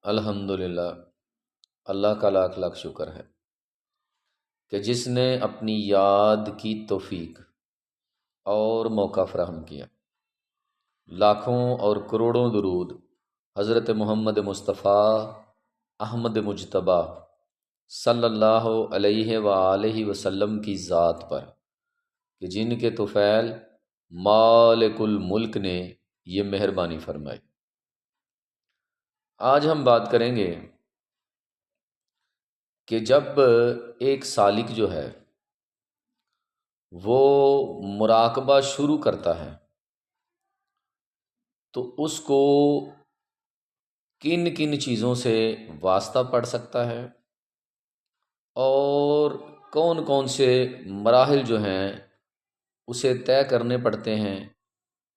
الحمدللہ، اللہ کا لاکھ لاکھ شکر ہے کہ جس نے اپنی یاد کی توفیق اور موقع فراہم کیا۔ لاکھوں اور کروڑوں درود حضرت محمد مصطفیٰ احمد مجتبیٰ صلی اللہ علیہ وآلہ وسلم کی ذات پر کہ جن کے طفیل مالک الملک نے یہ مہربانی فرمائی۔ آج ہم بات کریں گے کہ جب ایک سالک جو ہے وہ مراقبہ شروع کرتا ہے تو اس کو کن کن چیزوں سے واسطہ پڑ سکتا ہے اور کون کون سے مراحل جو ہیں اسے طے کرنے پڑتے ہیں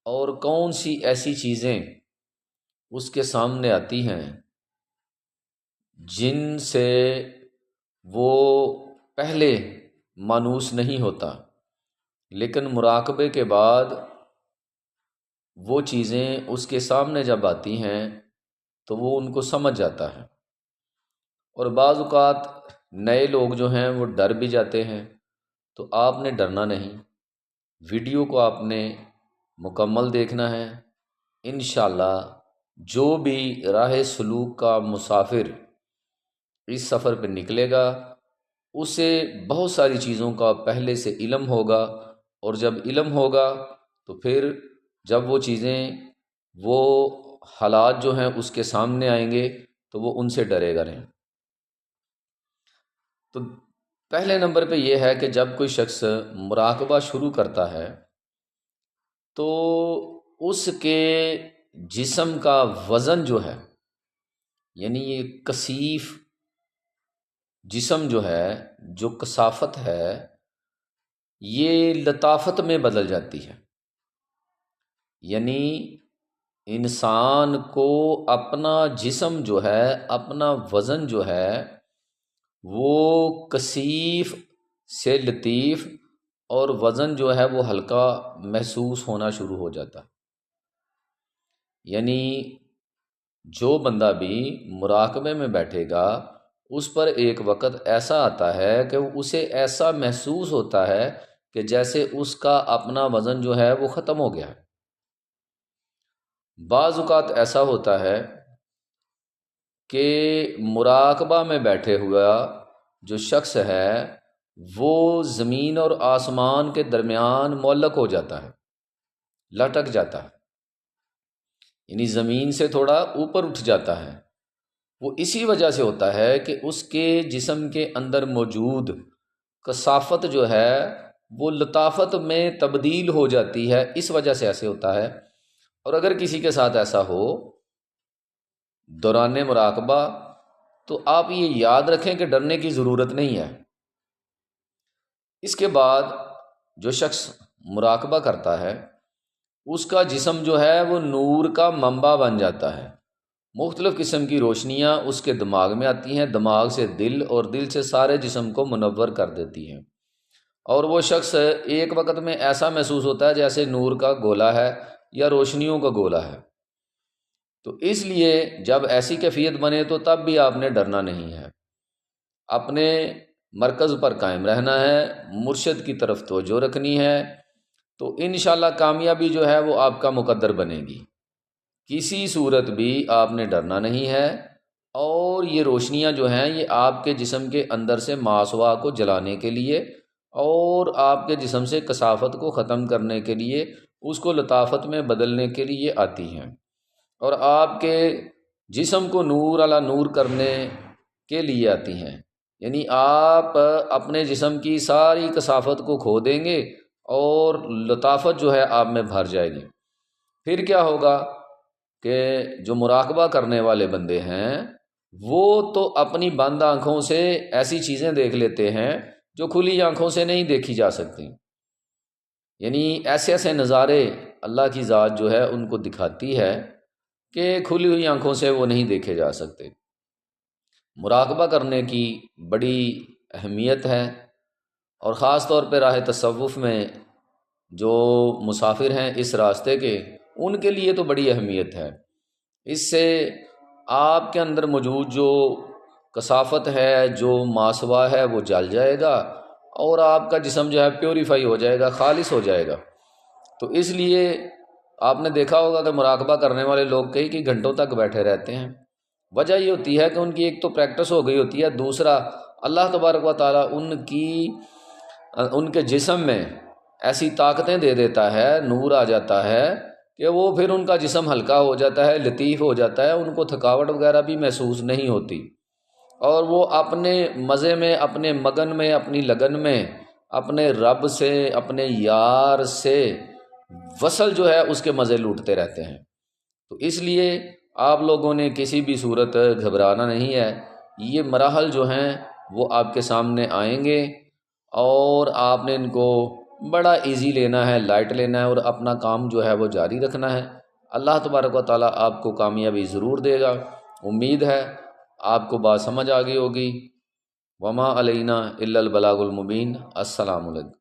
اور کون سی ایسی چیزیں اس کے سامنے آتی ہیں جن سے وہ پہلے مانوس نہیں ہوتا، لیکن مراقبے کے بعد وہ چیزیں اس کے سامنے جب آتی ہیں تو وہ ان کو سمجھ جاتا ہے۔ اور بعض اوقات نئے لوگ جو ہیں وہ ڈر بھی جاتے ہیں، تو آپ نے ڈرنا نہیں، ویڈیو کو آپ نے مکمل دیکھنا ہے۔ انشاءاللہ جو بھی راہ سلوک کا مسافر اس سفر پہ نکلے گا اسے بہت ساری چیزوں کا پہلے سے علم ہوگا، اور جب علم ہوگا تو پھر جب وہ چیزیں وہ حالات جو ہیں اس کے سامنے آئیں گے تو وہ ان سے ڈرے گا نہیں۔ تو پہلے نمبر پہ یہ ہے کہ جب کوئی شخص مراقبہ شروع کرتا ہے تو اس کے جسم کا وزن جو ہے، یعنی یہ کثیف جسم جو ہے، جو کثافت ہے، یہ لطافت میں بدل جاتی ہے۔ یعنی انسان کو اپنا جسم جو ہے، اپنا وزن جو ہے، وہ کثیف سے لطیف اور وزن جو ہے وہ ہلکا محسوس ہونا شروع ہو جاتا ہے۔ یعنی جو بندہ بھی مراقبے میں بیٹھے گا اس پر ایک وقت ایسا آتا ہے کہ اسے ایسا محسوس ہوتا ہے کہ جیسے اس کا اپنا وزن جو ہے وہ ختم ہو گیا ہے۔ بعض اوقات ایسا ہوتا ہے کہ مراقبہ میں بیٹھے ہوا جو شخص ہے وہ زمین اور آسمان کے درمیان معلق ہو جاتا ہے، لٹک جاتا ہے، یعنی زمین سے تھوڑا اوپر اٹھ جاتا ہے۔ وہ اسی وجہ سے ہوتا ہے کہ اس کے جسم کے اندر موجود کثافت جو ہے وہ لطافت میں تبدیل ہو جاتی ہے، اس وجہ سے ایسے ہوتا ہے۔ اور اگر کسی کے ساتھ ایسا ہو دوران مراقبہ تو آپ یہ یاد رکھیں کہ ڈرنے کی ضرورت نہیں ہے۔ اس کے بعد جو شخص مراقبہ کرتا ہے اس کا جسم جو ہے وہ نور کا منبع بن جاتا ہے۔ مختلف قسم کی روشنیاں اس کے دماغ میں آتی ہیں، دماغ سے دل اور دل سے سارے جسم کو منور کر دیتی ہیں، اور وہ شخص ایک وقت میں ایسا محسوس ہوتا ہے جیسے نور کا گولا ہے یا روشنیوں کا گولا ہے۔ تو اس لیے جب ایسی کیفیت بنے تو تب بھی آپ نے ڈرنا نہیں ہے، اپنے مرکز پر قائم رہنا ہے، مرشد کی طرف توجہ رکھنی ہے، تو انشاءاللہ کامیابی جو ہے وہ آپ کا مقدر بنے گی۔ کسی صورت بھی آپ نے ڈرنا نہیں ہے، اور یہ روشنیاں جو ہیں یہ آپ کے جسم کے اندر سے ماسوا کو جلانے کے لیے اور آپ کے جسم سے کثافت کو ختم کرنے کے لیے، اس کو لطافت میں بدلنے کے لیے آتی ہیں، اور آپ کے جسم کو نور علی نور کرنے کے لیے آتی ہیں۔ یعنی آپ اپنے جسم کی ساری کثافت کو کھو دیں گے اور لطافت جو ہے آپ میں بھر جائے گی۔ پھر کیا ہوگا کہ جو مراقبہ کرنے والے بندے ہیں وہ تو اپنی بند آنکھوں سے ایسی چیزیں دیکھ لیتے ہیں جو کھلی آنکھوں سے نہیں دیکھی جا سکتی، یعنی ایسے ایسے نظارے اللہ کی ذات جو ہے ان کو دکھاتی ہے کہ کھلی ہوئی آنکھوں سے وہ نہیں دیکھے جا سکتے۔ مراقبہ کرنے کی بڑی اہمیت ہے، اور خاص طور پہ راہ تصوف میں جو مسافر ہیں اس راستے کے، ان کے لیے تو بڑی اہمیت ہے۔ اس سے آپ کے اندر موجود جو کثافت ہے، جو ماسوا ہے، وہ جل جائے گا اور آپ کا جسم جو ہے پیوریفائی ہو جائے گا، خالص ہو جائے گا۔ تو اس لیے آپ نے دیکھا ہوگا کہ مراقبہ کرنے والے لوگ کئی گھنٹوں تک بیٹھے رہتے ہیں۔ وجہ یہ ہوتی ہے کہ ان کی ایک تو پریکٹس ہو گئی ہوتی ہے، دوسرا اللہ تبارک و تعالیٰ ان کے جسم میں ایسی طاقتیں دے دیتا ہے، نور آ جاتا ہے کہ وہ پھر ان کا جسم ہلکا ہو جاتا ہے، لطیف ہو جاتا ہے، ان کو تھکاوٹ وغیرہ بھی محسوس نہیں ہوتی، اور وہ اپنے مزے میں، اپنے مگن میں، اپنی لگن میں اپنے رب سے، اپنے یار سے وصل جو ہے اس کے مزے لوٹتے رہتے ہیں۔ تو اس لیے آپ لوگوں نے کسی بھی صورت گھبرانا نہیں ہے، یہ مراحل جو ہیں وہ آپ کے سامنے آئیں گے اور آپ نے ان کو بڑا ایزی لینا ہے، لائٹ لینا ہے اور اپنا کام جو ہے وہ جاری رکھنا ہے۔ اللہ تبارک و تعالیٰ آپ کو کامیابی ضرور دے گا۔ امید ہے آپ کو بات سمجھ آ گئی ہوگی۔ وما علینا الا البلاغ المبین۔ السلام علیکم۔